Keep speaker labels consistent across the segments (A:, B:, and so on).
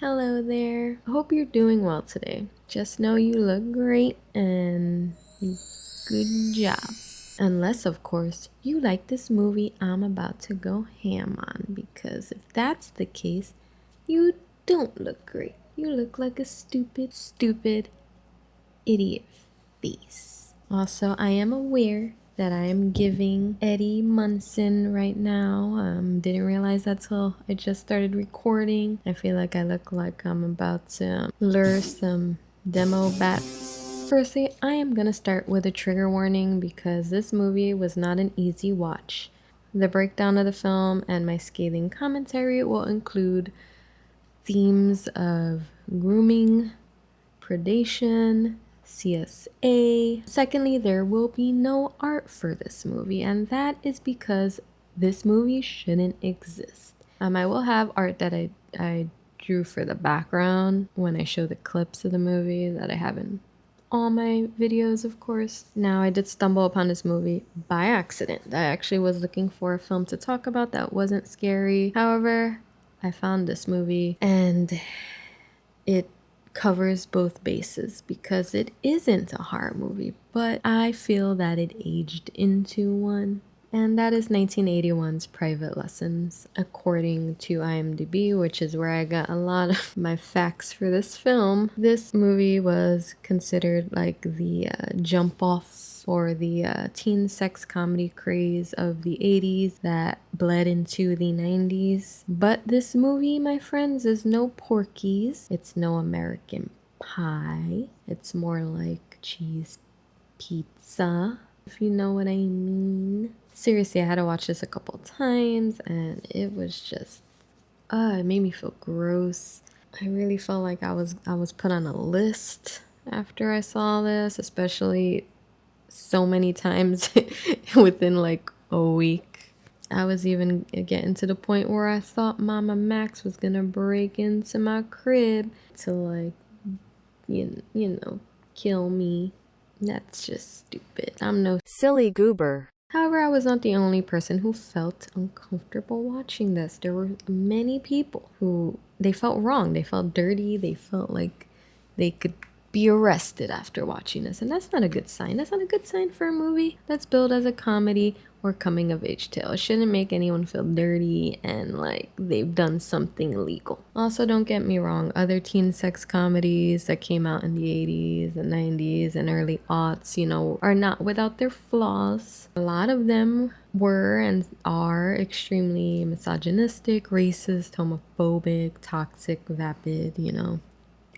A: Hello there. I hope you're doing well today. Just know you look great and good job. Unless, of course, you like this movie I'm about to go ham on, because if that's the case, you don't look great. You look like a stupid idiot face. Also, I am aware that I am giving Eddie Munson right now. Didn't realize that till I just started recording. I feel like I look like I'm about to lure some demo bats. Firstly, I am gonna start with a trigger warning because this movie was not an easy watch. The breakdown of the film and my scathing commentary will include themes of grooming, predation, CSA. Secondly, there will be no art for this movie, and that is because this movie shouldn't exist. I will have art that I drew for the background when I show the clips of the movie that I have in all my videos, of course. Now, I did stumble upon this movie by accident. I actually was looking for a film to talk about that wasn't scary. However, I found this movie and it covers both bases because it isn't a horror movie, but I feel that it aged into one. And that is 1981's Private Lessons, according to IMDb, which is where I got a lot of my facts for this film. This movie was considered like the jump off for the teen sex comedy craze of the 80s that bled into the 90s. But this movie, my friends, is no Porky's. It's no American Pie. It's more like cheese pizza, if you know what I mean. Seriously, I had to watch this a couple times and it was just it made me feel gross. I really felt like I was put on a list after I saw this, especially so many times within like a week. I was even getting to the point where I thought Mama Max was gonna break into my crib to like you know kill me. That's just stupid. I'm no
B: silly goober.
A: However, I was not the only person who felt uncomfortable watching this. There were many people who they felt wrong, they felt dirty, they felt like they could be arrested after watching this. And that's not a good sign. That's not a good sign for a movie that's billed as a comedy or coming of age tale. It shouldn't make anyone feel dirty and like they've done something illegal. Also, don't get me wrong, other teen sex comedies that came out in the 80s, the 90s, and early aughts, are not without their flaws. A lot of them were and are extremely misogynistic, racist, homophobic, toxic, vapid,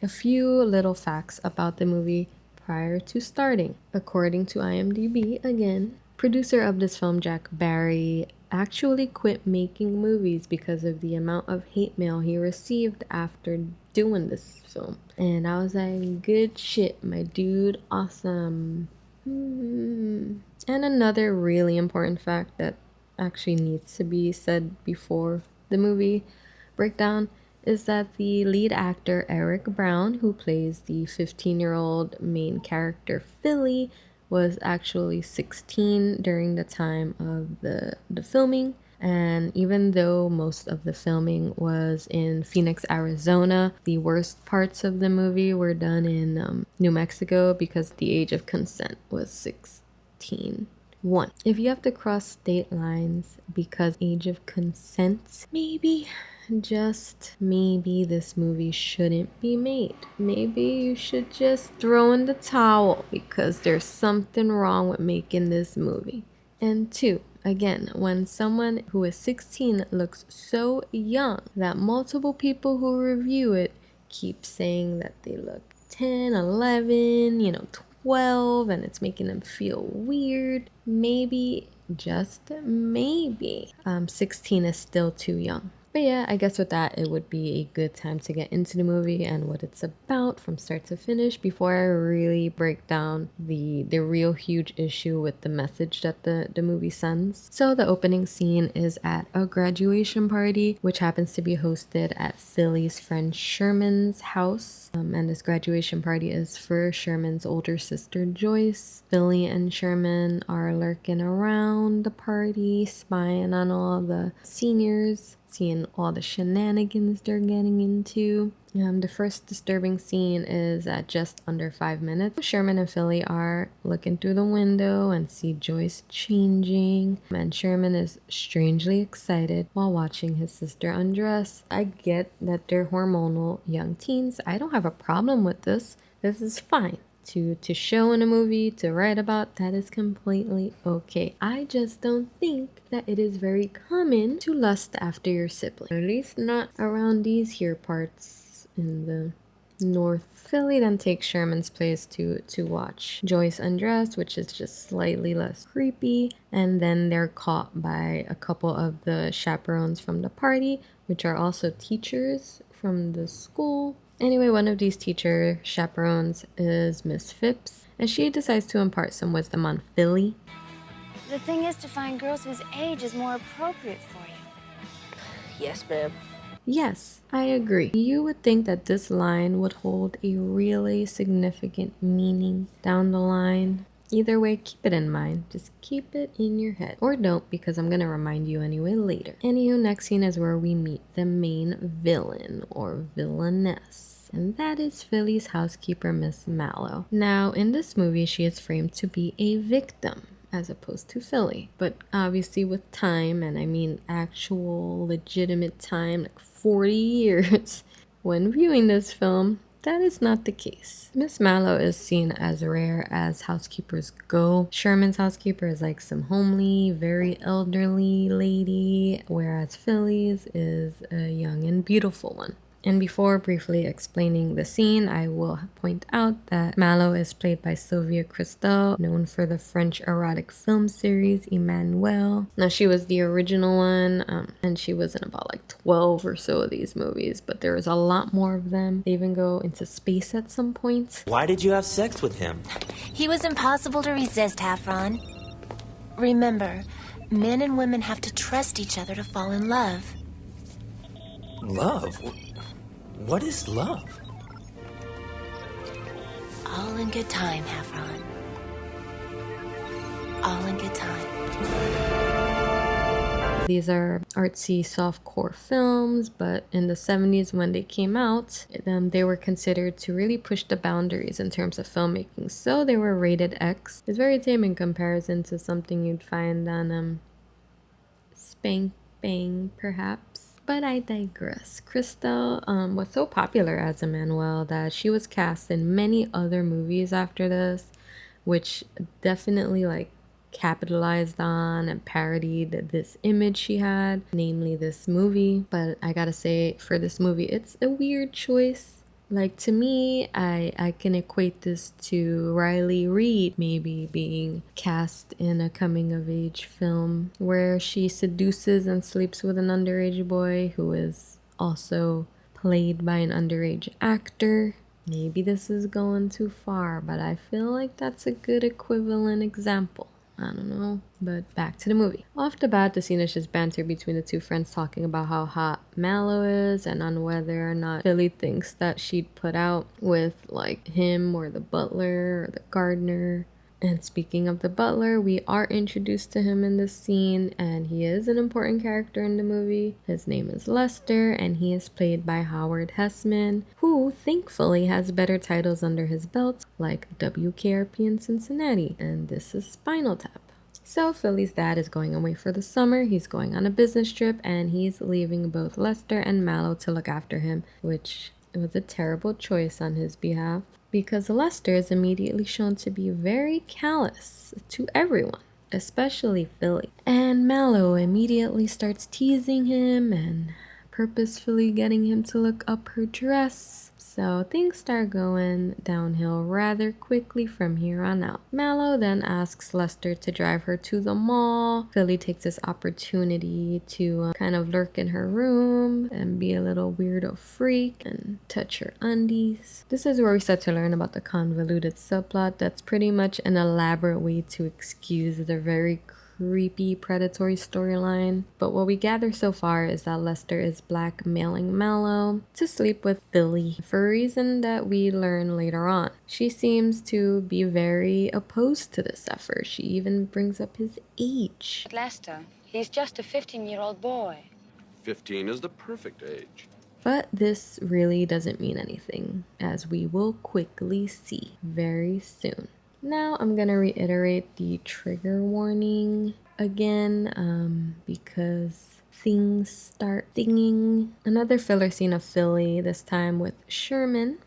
A: A few little facts about the movie prior to starting. According to IMDb, again, producer of this film, Jack Barry, actually quit making movies because of the amount of hate mail he received after doing this film. And I was like, good shit, my dude, awesome. And another really important fact that actually needs to be said before the movie breakdown is that the lead actor Eric Brown, who plays the 15-year-old main character Philly, was actually 16 during the time of the filming. And even though most of the filming was in Phoenix, Arizona, the worst parts of the movie were done in New Mexico because the age of consent was 16. 1. If you have to cross state lines because age of consent, maybe, just maybe, this movie shouldn't be made. Maybe you should just throw in the towel because there's something wrong with making this movie. And 2, again, when someone who is 16 looks so young that multiple people who review it keep saying that they look 10, 11, 12, and it's making them feel weird, maybe, just maybe, 16 is still too young. But yeah, I guess with that, it would be a good time to get into the movie and what it's about from start to finish before I really break down the real huge issue with the message that the movie sends. So the opening scene is at a graduation party, which happens to be hosted at Philly's friend Sherman's house. And this graduation party is for Sherman's older sister Joyce. Philly and Sherman are lurking around the party, spying on all the seniors. seeing all the shenanigans they're getting into. The first disturbing scene is at just under 5 minutes. Sherman and Philly are looking through the window and see Joyce changing, and Sherman is strangely excited while watching his sister undress. I get that they're hormonal young teens. I don't have a problem with this. This is fine. To show in a movie, to write about, that is completely okay. I just don't think that it is very common to lust after your sibling. At least not around these here parts in the North. Philly then takes Sherman's place to watch Joyce undress, which is just slightly less creepy, and then they're caught by a couple of the chaperones from the party, which are also teachers from the school. Anyway, one of these teacher chaperones is Miss Phipps, and she decides to impart some wisdom on Philly.
B: The thing is to find girls whose age is more appropriate for you.
C: Yes, ma'am.
A: Yes, I agree. You would think that this line would hold a really significant meaning down the line. Either way, keep it in mind. Just keep it in your head. Or don't, because I'm going to remind you anyway later. Anywho, next scene is where we meet the main villain or villainess. And that is Philly's housekeeper, Miss Mallow. Now, in this movie, she is framed to be a victim as opposed to Philly. But obviously with time, and I mean actual legitimate time, like 40 years, when viewing this film, that is not the case. Miss Mallow is seen as rare as housekeepers go. Sherman's housekeeper is like some homely, very elderly lady, whereas Philly's is a young and beautiful one. And before briefly explaining the scene, I will point out that Mallow is played by Sylvia Christel, known for the French erotic film series Emmanuelle. Now, she was the original one, and she was in about like 12 or so of these movies, but there was a lot more of them. They even go into space at some point.
D: Why did you have sex with him?
E: He was impossible to resist, Hafron. Remember, men and women have to trust each other to fall in love.
D: Love? What is love?
E: All in good time, Hafron. All in good time.
A: These are artsy softcore films, but in the 70s when they came out, they were considered to really push the boundaries in terms of filmmaking. So they were rated X. It's very tame in comparison to something you'd find on Spank Bang, perhaps. But I digress. Christel was so popular as Emmanuelle that she was cast in many other movies after this, which definitely like capitalized on and parodied this image she had, namely this movie. But I gotta say, for this movie, it's a weird choice. Like, to me, I can equate this to Riley Reid maybe being cast in a coming-of-age film where she seduces and sleeps with an underage boy who is also played by an underage actor. Maybe this is going too far, but I feel like that's a good equivalent example. I don't know, but back to the movie. Off the bat, the scene is just banter between the two friends talking about how hot Mallow is and on whether or not Philly thinks that she'd put out with like him or the butler or the gardener. And speaking of the butler, we are introduced to him in this scene, and he is an important character in the movie. His name is Lester, and he is played by Howard Hessman, who thankfully has better titles under his belt, like WKRP in Cincinnati, and this is Spinal Tap. So Philly's dad is going away for the summer. He's going on a business trip, and he's leaving both Lester and Mallow to look after him, which was a terrible choice on his behalf, because Lester is immediately shown to be very callous to everyone, especially Philly. And Mallow immediately starts teasing him and purposefully getting him to look up her dress. So things start going downhill rather quickly from here on out. Mallow then asks Lester to drive her to the mall. Philly takes this opportunity to kind of lurk in her room and be a little weirdo freak and touch her undies. This is where we start to learn about the convoluted subplot that's pretty much an elaborate way to excuse the very creepy predatory storyline. But what we gather so far is that Lester is blackmailing Mallow to sleep with Philly for a reason that we learn later on. She seems to be very opposed to this effort. She even brings up his age.
B: Lester, he's just a 15-year-old boy.
C: 15 is the perfect age.
A: But this really doesn't mean anything, as we will quickly see very soon. Now I'm gonna reiterate the trigger warning again, because things start dinging. Another filler scene of Philly, this time with Sherman,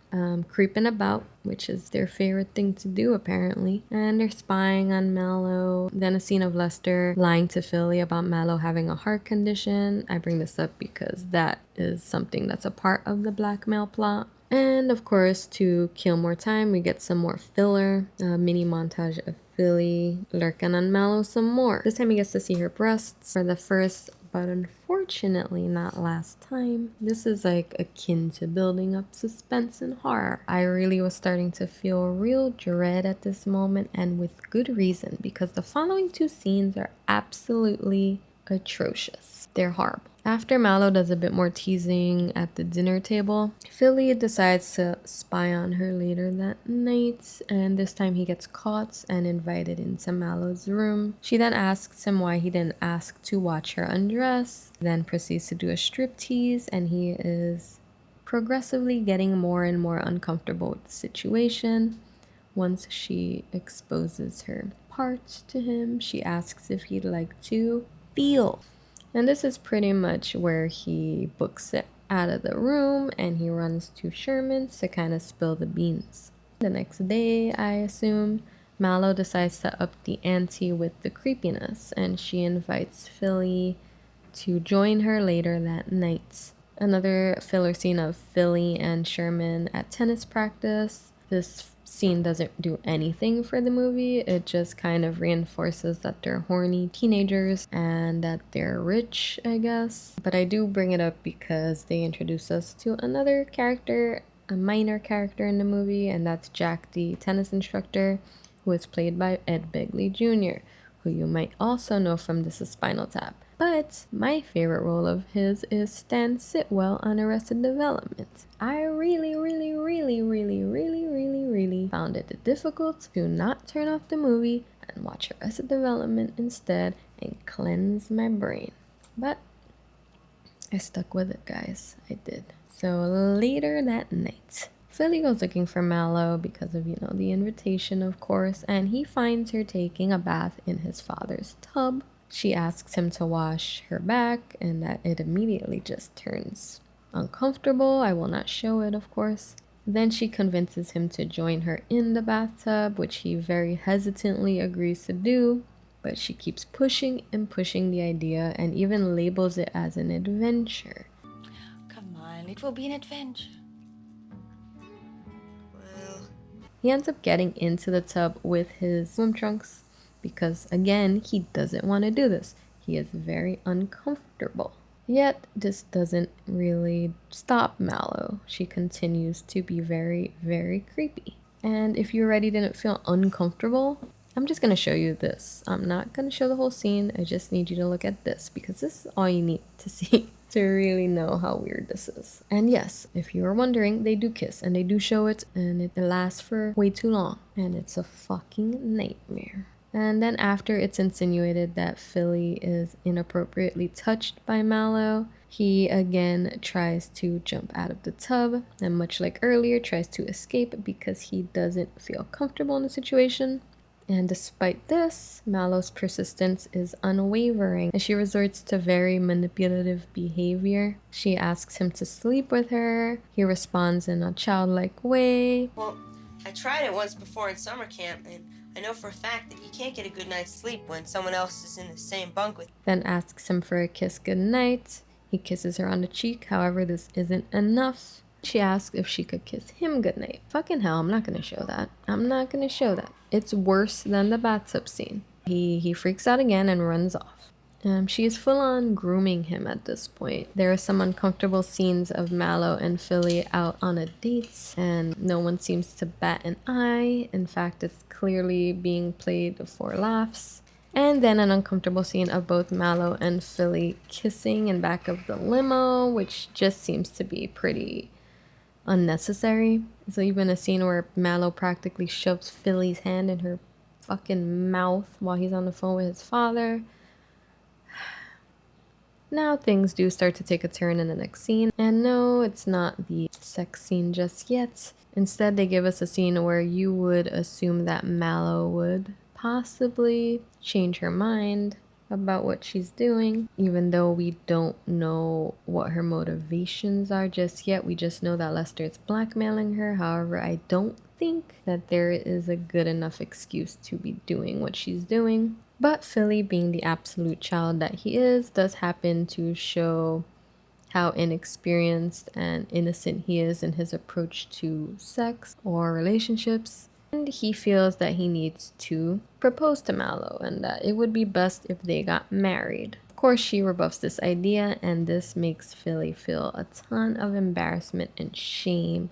A: creeping about, which is their favorite thing to do apparently, and they're spying on Mallow. Then a scene of Lester lying to Philly about Mallow having a heart condition. I bring this up because that is something that's a part of the blackmail plot. And of course, to kill more time, we get some more filler, mini montage of Philly lurking on Mallow some more. This time he gets to see her breasts for the first, but unfortunately not last time. This is like akin to building up suspense and horror. I really was starting to feel real dread at this moment, and with good reason, because the following two scenes are absolutely atrocious. They're horrible. After Mallow does a bit more teasing at the dinner table, Philly decides to spy on her later that night, and this time he gets caught and invited into Mallow's room. She then asks him why he didn't ask to watch her undress, then proceeds to do a striptease, and he is progressively getting more and more uncomfortable with the situation. Once she exposes her parts to him, she asks if he'd like to feel. And this is pretty much where he books it out of the room and he runs to Sherman's to kind of spill the beans. The next day, I assume, Mallow decides to up the ante with the creepiness, and she invites Philly to join her later that night. Another filler scene of Philly and Sherman at tennis practice. This scene doesn't do anything for the movie. It just kind of reinforces that they're horny teenagers and that they're rich, I guess. But I do bring it up because they introduce us to another character, a minor character in the movie, and that's Jack, the tennis instructor, who is played by Ed Begley Jr., who you might also know from This Is Spinal Tap. But my favorite role of his is Stan Sitwell on Arrested Development. I really found it difficult to not turn off the movie and watch Arrested Development instead and cleanse my brain. But I stuck with it, guys. I did. So later that night, Philly goes looking for Mallow because of, the invitation, of course, and he finds her taking a bath in his father's tub. She asks him to wash her back, and that it immediately just turns uncomfortable. I will not show it, of course. Then she convinces him to join her in the bathtub, which he very hesitantly agrees to do, but she keeps pushing and pushing the idea and even labels it as an adventure.
B: Come on, it will be an adventure.
A: He ends up getting into the tub with his swim trunks because, again, he doesn't want to do this. He is very uncomfortable. Yet, this doesn't really stop Mallow. She continues to be very, very creepy. And if you already didn't feel uncomfortable, I'm just going to show you this. I'm not going to show the whole scene. I just need you to look at this because this is all you need to see to really know how weird this is. And yes, if you are wondering, they do kiss and they do show it, and it lasts for way too long. And it's a fucking nightmare. And then after it's insinuated that Philly is inappropriately touched by Mallow, he again tries to jump out of the tub and, much like earlier, tries to escape because he doesn't feel comfortable in the situation. And despite this, Mallow's persistence is unwavering as she resorts to very manipulative behavior. She asks him to sleep with her. He responds in a childlike way.
F: Well, I tried it once before in summer camp, and I know for a fact that you can't get a good night's sleep when someone else is in the same bunk with you.
A: Then asks him for a kiss goodnight. He kisses her on the cheek, however, this isn't enough. She asks if she could kiss him goodnight. Fucking hell, I'm not gonna show that. I'm not gonna show that. It's worse than the bathtub scene. He freaks out again and runs off. She is full on grooming him at this point. There are some uncomfortable scenes of Mallow and Philly out on a date, and no one seems to bat an eye. In fact, it's clearly being played for laughs. And then an uncomfortable scene of both Mallow and Philly kissing in back of the limo, which just seems to be pretty unnecessary. There's even a scene where Mallow practically shoves Philly's hand in her fucking mouth while he's on the phone with his father. Now things do start to take a turn in the next scene. And no, it's not the sex scene just yet. Instead, they give us a scene where you would assume that Mallow would possibly change her mind about what she's doing, even though we don't know what her motivations are just yet. We just know that Lester is blackmailing her. However, I don't think that there is a good enough excuse to be doing what she's doing. But Philly, being the absolute child that he is, does happen to show how inexperienced and innocent he is in his approach to sex or relationships. And he feels that he needs to propose to Mallow and that it would be best if they got married. Of course, she rebuffs this idea, and this makes Philly feel a ton of embarrassment and shame,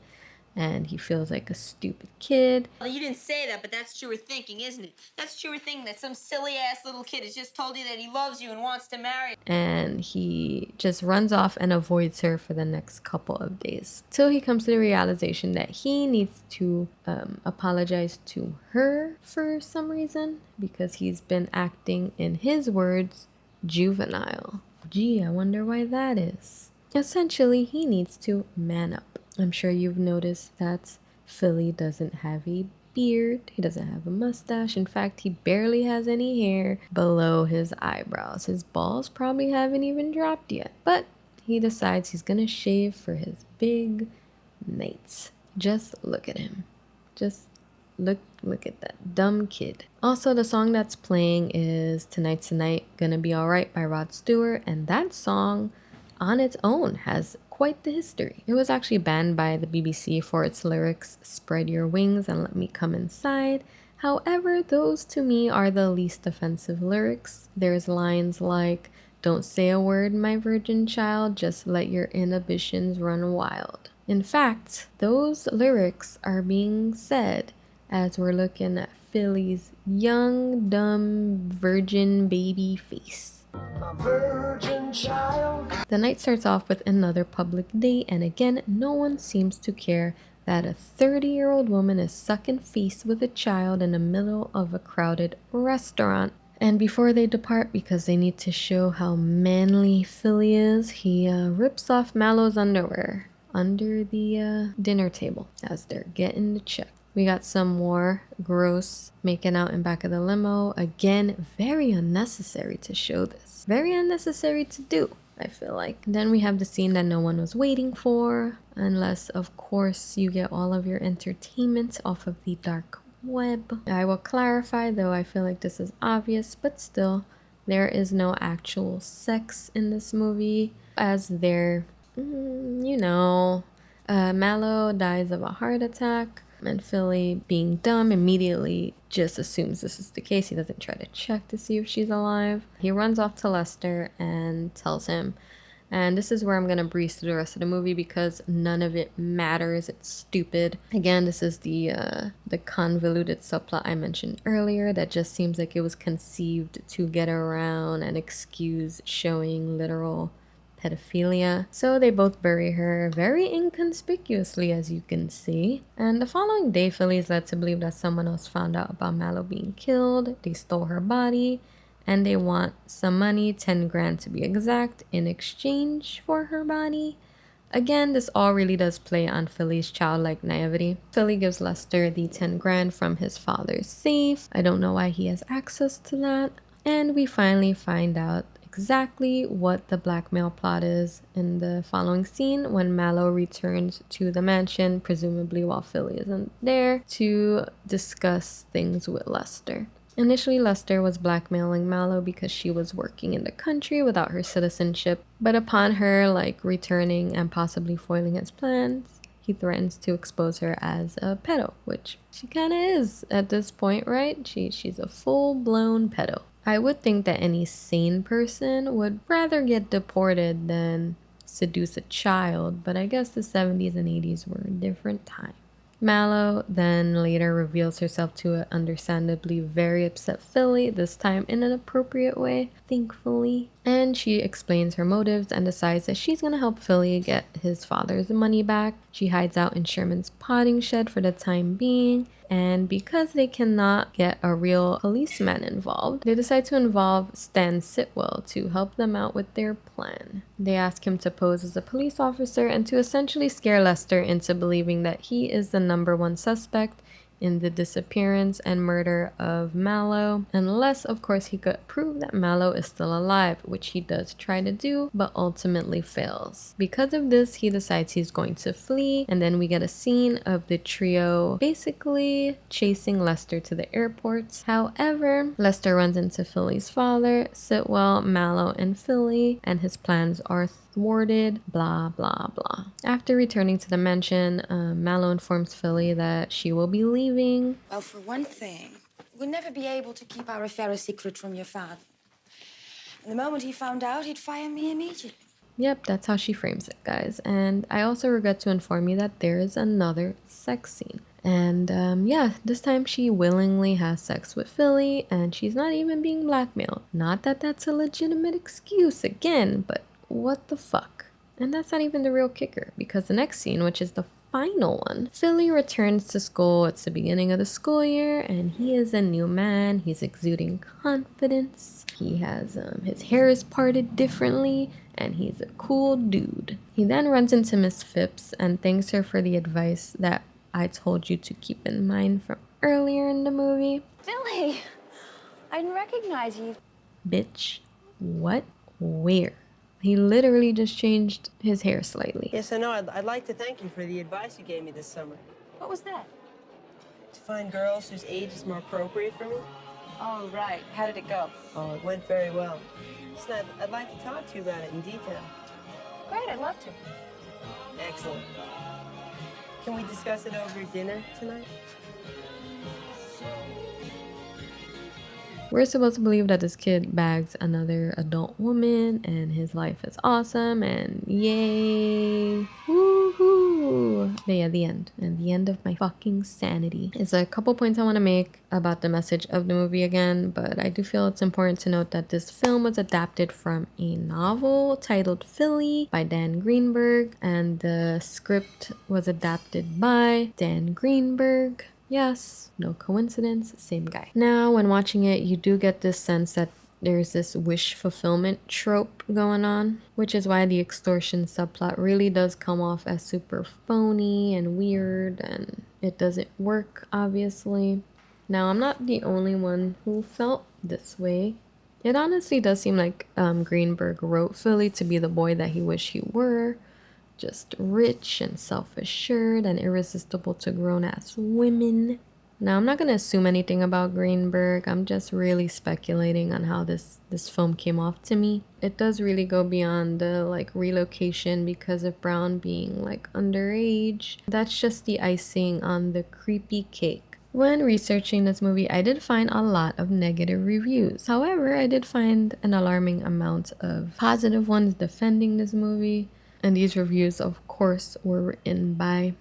A: and he feels like a stupid kid.
F: Well, you didn't say that, but that's true thinking, isn't it? That's true thinking that some silly-ass little kid has just told you that he loves you and wants to marry you.
A: And he just runs off and avoids her for the next couple of days till he comes to the realization that he needs to apologize to her for some reason, because he's been acting, in his words, juvenile. Gee, I wonder why that is. Essentially, he needs to man up. I'm sure you've noticed that Philly doesn't have a beard. He doesn't have a mustache. In fact, he barely has any hair below his eyebrows. His balls probably haven't even dropped yet. But he decides he's gonna shave for his big nights. Just look at him. Just look at that dumb kid. Also, the song that's playing is Tonight's the Night, Gonna Be Alright by Rod Stewart, and that song on its own has quite the history. It was actually banned by the BBC for its lyrics, "Spread your wings and let me come inside." However, those to me are the least offensive lyrics. There's lines like, "Don't say a word, my virgin child, just let your inhibitions run wild." In fact, those lyrics are being said as we're looking at Philly's young, dumb, virgin baby face. Virgin child. The night starts off with another public date, and again, no one seems to care that a 30-year-old woman is sucking face with a child in the middle of a crowded restaurant. And before they depart, because they need to show how manly Philly is, he rips off Mallow's underwear under the dinner table as they're getting the check. We got some more gross making out in back of the limo. Again, very unnecessary to show this. Very unnecessary to do, I feel like. Then we have the scene that no one was waiting for, unless, of course, you get all of your entertainment off of the dark web. I will clarify, though I feel like this is obvious, but still, there is no actual sex in this movie, as there, Mallow dies of a heart attack. And Philly, being dumb, immediately just assumes this is the case. He doesn't try to check to see if she's alive. He runs off to Lester and tells him. And this is where I'm going to breeze through the rest of the movie because none of it matters. It's stupid. Again, this is the convoluted subplot I mentioned earlier that just seems like it was conceived to get around and excuse showing literal pedophilia. So they both bury her very inconspicuously, as you can see. And the following day, Philly is led to believe that someone else found out about Mallow being killed. They stole her body, and they want some money, 10 grand to be exact, in exchange for her body. Again, this all really does play on Philly's childlike naivety. Philly gives Lester the 10 grand from his father's safe. I don't know why he has access to that. And we finally find out exactly what the blackmail plot is in the following scene when Mallow returns to the mansion, presumably while Philly isn't there, to discuss things with Lester. Initially, Lester was blackmailing Mallow because she was working in the country without her citizenship, but upon her returning and possibly foiling his plans, he threatens to expose her as a pedo, which she kind of is at this point, right? She's a full-blown pedo. I would think that any sane person would rather get deported than seduce a child, but I guess the 70s and 80s were a different time. Mallow then later reveals herself to an understandably very upset Philly, this time in an appropriate way, thankfully. And she explains her motives and decides that she's gonna help Philly get his father's money back. She hides out in Sherman's potting shed for the time being. And because they cannot get a real policeman involved, they decide to involve Stan Sitwell to help them out with their plan. They ask him to pose as a police officer and to essentially scare Lester into believing that he is the #1 suspect in the disappearance and murder of Mallow, unless of course he could prove that Mallow is still alive, which he does try to do but ultimately fails. Because of this, he decides he's going to flee, and then we get a scene of the trio basically chasing Lester to the airport. However, Lester runs into Philly's father, Sitwell, Mallow, and Philly, and his plans are thwarted, blah blah blah. After returning to the mansion, Mallow informs Philly that she will be leaving.
G: Well, for one thing, we'll never be able to keep our affair a secret from your father. And the moment he found out, he'd fire me immediately.
A: Yep, that's how she frames it, guys. And I also regret to inform you that there is another sex scene. And yeah, this time she willingly has sex with Philly, and she's not even being blackmailed. Not that that's a legitimate excuse again, but what the fuck? And that's not even the real kicker, because the next scene, which is the final one, Philly returns to school. It's the beginning of the school year, and he is a new man. He's exuding confidence. He has his hair is parted differently, and he's a cool dude. He then runs into Miss Phipps and thanks her for the advice that I told you to keep in mind from earlier in the movie.
B: Billy, I didn't recognize you.
A: Bitch, what? Where? He literally just changed his hair slightly.
F: Yes, I know. I'd like to thank you for the advice you gave me this summer.
B: What was that?
F: To find girls whose age is more appropriate for me.
B: Oh, right. How did it go?
F: Oh, it went very well. Listen, I'd like to talk to you about it in detail.
B: Great, I'd love to.
F: Excellent. Can we discuss it over dinner tonight?
A: We're supposed to believe that this kid bags another adult woman and his life is awesome and yay, woohoo. But yeah, the end. And the end of my fucking sanity. There's a couple points I want to make about the message of the movie again, but I do feel it's important to note that this film was adapted from a novel titled Philly by Dan Greenberg, and the script was adapted by Dan Greenberg. Yes, no coincidence, same guy. Now, when watching it, you do get this sense that there's this wish fulfillment trope going on, which is why the extortion subplot really does come off as super phony and weird, and it doesn't work, obviously. Now, I'm not the only one who felt this way. It honestly does seem like Greenberg wrote Philly to be the boy that he wished he were. Just rich and self-assured and irresistible to grown-ass women. Now, I'm not going to assume anything about Greenberg. I'm just really speculating on how this film came off to me. It does really go beyond the relocation because of Brown being underage. That's just the icing on the creepy cake. When researching this movie, I did find a lot of negative reviews. However, I did find an alarming amount of positive ones defending this movie. And these reviews, of course, were written by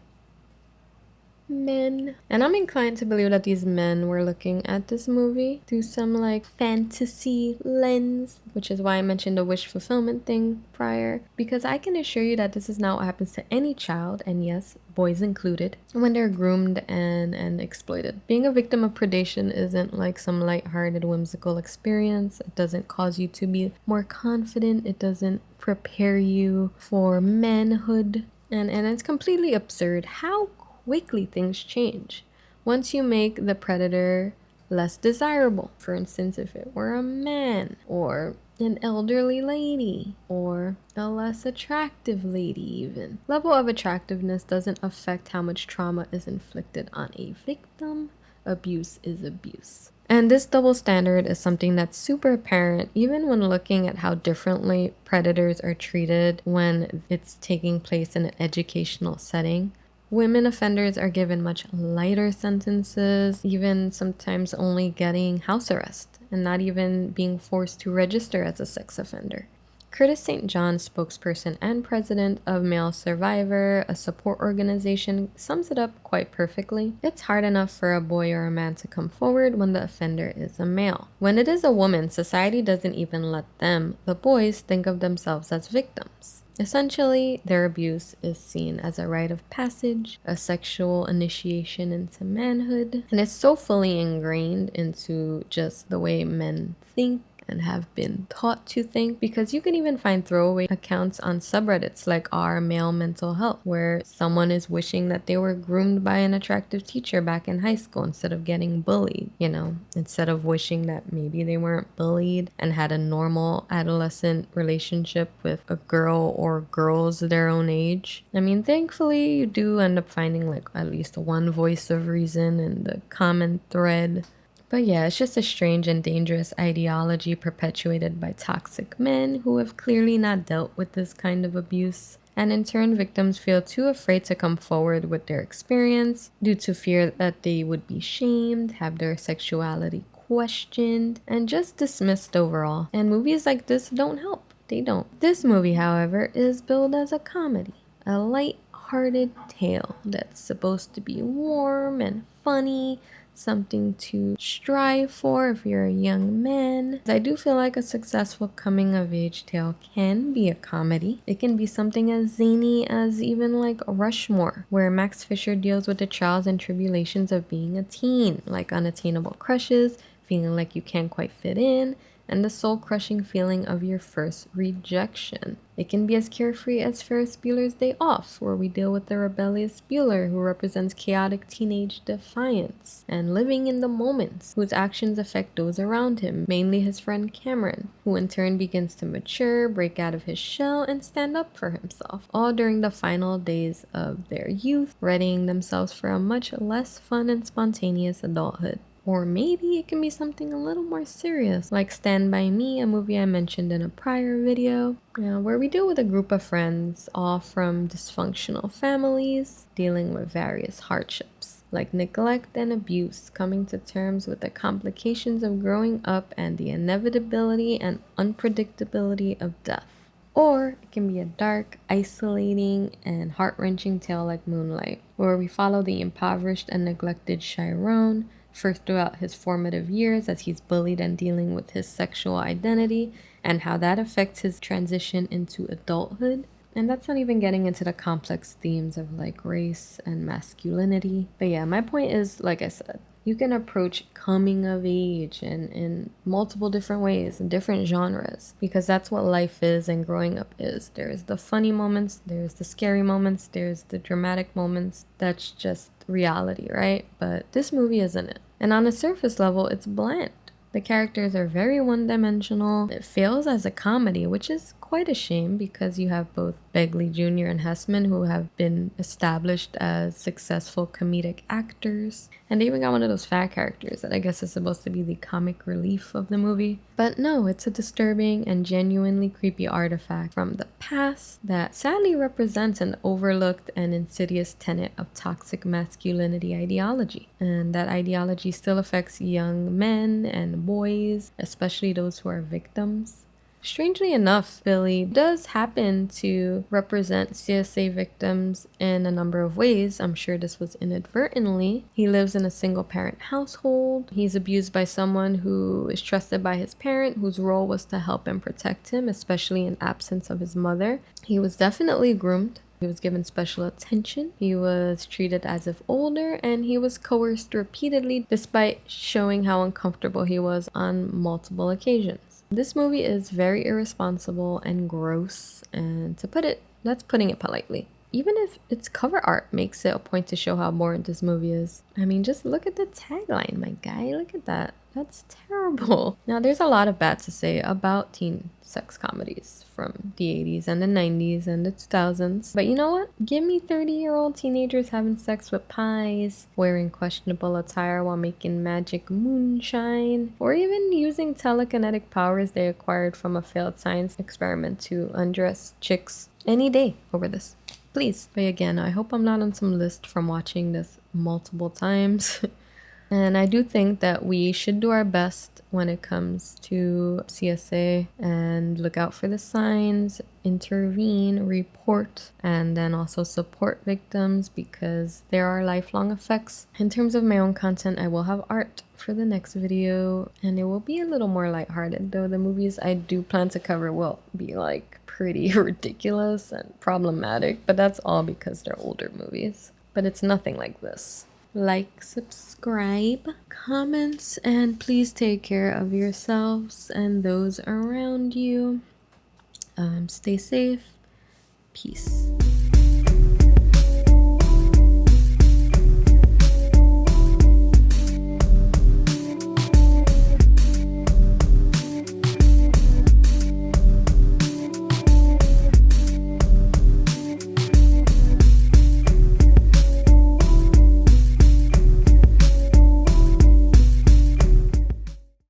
A: men. And I'm inclined to believe that these men were looking at this movie through some fantasy lens, which is why I mentioned the wish fulfillment thing prior, because I can assure you that this is not what happens to any child, and yes, boys included, when they're groomed and exploited. Being a victim of predation isn't some lighthearted, whimsical experience. It doesn't cause you to be more confident. It doesn't prepare you for manhood. And it's completely absurd how quickly things change once you make the predator less desirable. For instance, if it were a man or an elderly lady or a less attractive lady even. Level of attractiveness doesn't affect how much trauma is inflicted on a victim. Abuse is abuse. And this double standard is something that's super apparent even when looking at how differently predators are treated when it's taking place in an educational setting. Women offenders are given much lighter sentences, even sometimes only getting house arrest and not even being forced to register as a sex offender. Curtis St. John, spokesperson and president of Male Survivor, a support organization, sums it up quite perfectly. It's hard enough for a boy or a man to come forward when the offender is a male. When it is a woman, society doesn't even let them, the boys, think of themselves as victims. Essentially, their abuse is seen as a rite of passage, a sexual initiation into manhood, and it's so fully ingrained into just the way men think and have been taught to think, because you can even find throwaway accounts on subreddits like our male mental health, where someone is wishing that they were groomed by an attractive teacher back in high school instead of getting bullied, instead of wishing that maybe they weren't bullied and had a normal adolescent relationship with a girl or girls their own age. I mean, thankfully you do end up finding like at least one voice of reason in the common thread. But yeah, it's just a strange and dangerous ideology perpetuated by toxic men who have clearly not dealt with this kind of abuse. And in turn, victims feel too afraid to come forward with their experience due to fear that they would be shamed, have their sexuality questioned, and just dismissed overall. And movies like this don't help. They don't. This movie, however, is billed as a comedy, a light-hearted tale that's supposed to be warm and funny, something to strive for if you're a young man. I do feel like a successful coming-of-age tale can be a comedy. It can be something as zany as even like Rushmore, where Max Fisher deals with the trials and tribulations of being a teen, like unattainable crushes, feeling like you can't quite fit in, and the soul-crushing feeling of your first rejection. It can be as carefree as Ferris Bueller's Day Off, where we deal with the rebellious Bueller who represents chaotic teenage defiance and living in the moments, whose actions affect those around him, mainly his friend Cameron, who in turn begins to mature, break out of his shell, and stand up for himself, all during the final days of their youth, readying themselves for a much less fun and spontaneous adulthood. Or maybe it can be something a little more serious, like Stand By Me, a movie I mentioned in a prior video, where we deal with a group of friends, all from dysfunctional families, dealing with various hardships, like neglect and abuse, coming to terms with the complications of growing up and the inevitability and unpredictability of death. Or it can be a dark, isolating, and heart-wrenching tale like Moonlight, where we follow the impoverished and neglected Chiron, first throughout his formative years as he's bullied and dealing with his sexual identity and how that affects his transition into adulthood. And that's not even getting into the complex themes of like race and masculinity. But yeah, my point is, like I said, you can approach coming of age in multiple different ways, in different genres, because that's what life is and growing up is. There's the funny moments, there's the scary moments, there's the dramatic moments. That's just reality, right? But this movie isn't it. And on a surface level, it's bland. The characters are very one-dimensional. It fails as a comedy, which is quite a shame because you have both Begley Jr. and Hessman who have been established as successful comedic actors. And they even got one of those fat characters that I guess is supposed to be the comic relief of the movie. But no, it's a disturbing and genuinely creepy artifact from the past that sadly represents an overlooked and insidious tenet of toxic masculinity ideology. And that ideology still affects young men and boys, especially those who are victims. Strangely enough, Billy does happen to represent CSA victims in a number of ways. I'm sure this was inadvertently. He lives in a single-parent household. He's abused by someone who is trusted by his parent, whose role was to help and protect him, especially in absence of his mother. He was definitely groomed. He was given special attention. He was treated as if older, and he was coerced repeatedly despite showing how uncomfortable he was on multiple occasions. This movie is very irresponsible and gross, and that's putting it politely. Even if its cover art makes it a point to show how boring this movie is. I mean, just look at the tagline, my guy. Look at that. That's terrible. Now, there's a lot of bad to say about teen sex comedies from the 80s and the 90s and the 2000s. But you know what? Give me 30-year-old teenagers having sex with pies, wearing questionable attire while making magic moonshine, or even using telekinetic powers they acquired from a failed science experiment to undress chicks any day over this. Please. But again, I hope I'm not on some list from watching this multiple times. And I do think that we should do our best when it comes to CSA and look out for the signs, intervene, report, and then also support victims because there are lifelong effects. In terms of my own content, I will have art for the next video and it will be a little more lighthearted, though the movies I do plan to cover will be like pretty ridiculous and problematic, but that's all because they're older movies. But it's nothing like this. Like, subscribe, comments, and please take care of yourselves and those around you. Stay safe. Peace.